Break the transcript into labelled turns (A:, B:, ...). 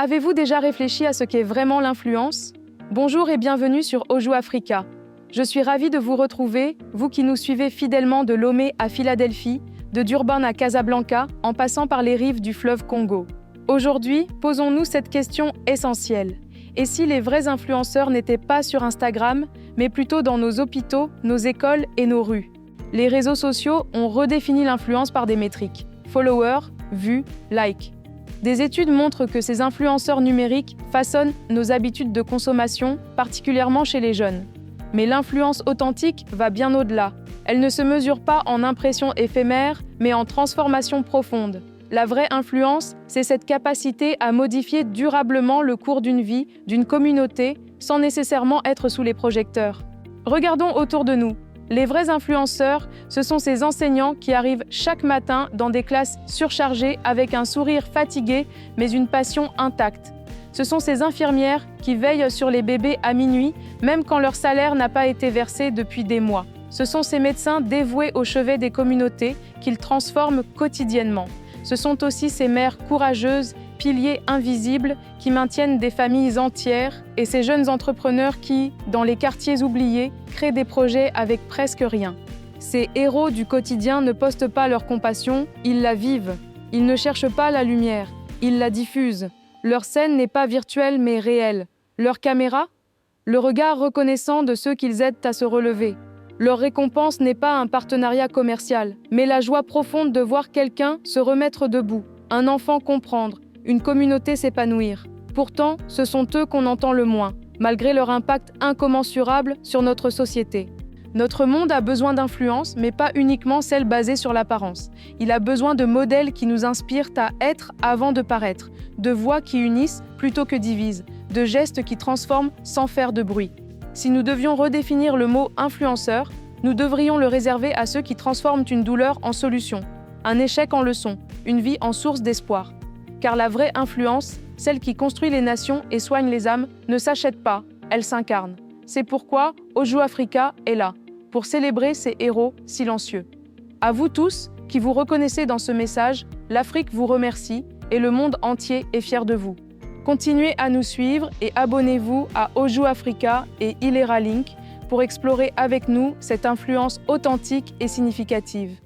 A: Avez-vous déjà réfléchi à ce qu'est vraiment l'influence? Bonjour et bienvenue sur Oju Africa. Je suis ravie de vous retrouver, vous qui nous suivez fidèlement de Lomé à Philadelphie, de Durban à Casablanca, en passant par les rives du fleuve Congo. Aujourd'hui, posons-nous cette question essentielle. Et si les vrais influenceurs n'étaient pas sur Instagram, mais plutôt dans nos hôpitaux, nos écoles et nos rues? Les réseaux sociaux ont redéfini l'influence par des métriques. Followers, vues, likes. Des études montrent que ces influenceurs numériques façonnent nos habitudes de consommation, particulièrement chez les jeunes. Mais l'influence authentique va bien au-delà. Elle ne se mesure pas en impressions éphémères, mais en transformation profonde. La vraie influence, c'est cette capacité à modifier durablement le cours d'une vie, d'une communauté, sans nécessairement être sous les projecteurs. Regardons autour de nous. Les vrais influenceurs, ce sont ces enseignants qui arrivent chaque matin dans des classes surchargées avec un sourire fatigué, mais une passion intacte. Ce sont ces infirmières qui veillent sur les bébés à minuit, même quand leur salaire n'a pas été versé depuis des mois. Ce sont ces médecins dévoués au chevet des communautés qu'ils transforment quotidiennement. Ce sont aussi ces mères courageuses, piliers invisibles, qui maintiennent des familles entières, et ces jeunes entrepreneurs qui, dans les quartiers oubliés, créent des projets avec presque rien. Ces héros du quotidien ne postent pas leur compassion, ils la vivent. Ils ne cherchent pas la lumière, ils la diffusent. Leur scène n'est pas virtuelle mais réelle. Leur caméra? Le regard reconnaissant de ceux qu'ils aident à se relever. Leur récompense n'est pas un partenariat commercial, mais la joie profonde de voir quelqu'un se remettre debout, un enfant comprendre, une communauté s'épanouir. Pourtant, ce sont eux qu'on entend le moins, malgré leur impact incommensurable sur notre société. Notre monde a besoin d'influence, mais pas uniquement celle basée sur l'apparence. Il a besoin de modèles qui nous inspirent à être avant de paraître, de voix qui unissent plutôt que divisent, de gestes qui transforment sans faire de bruit. Si nous devions redéfinir le mot « influenceur », nous devrions le réserver à ceux qui transforment une douleur en solution, un échec en leçon, une vie en source d'espoir. Car la vraie influence, celle qui construit les nations et soigne les âmes, ne s'achète pas, elle s'incarne. C'est pourquoi Oju Africa est là, pour célébrer ces héros silencieux. À vous tous, qui vous reconnaissez dans ce message, l'Afrique vous remercie et le monde entier est fier de vous. Continuez à nous suivre et abonnez-vous à Oju Africa et Ilera Link pour explorer avec nous cette influence authentique et significative.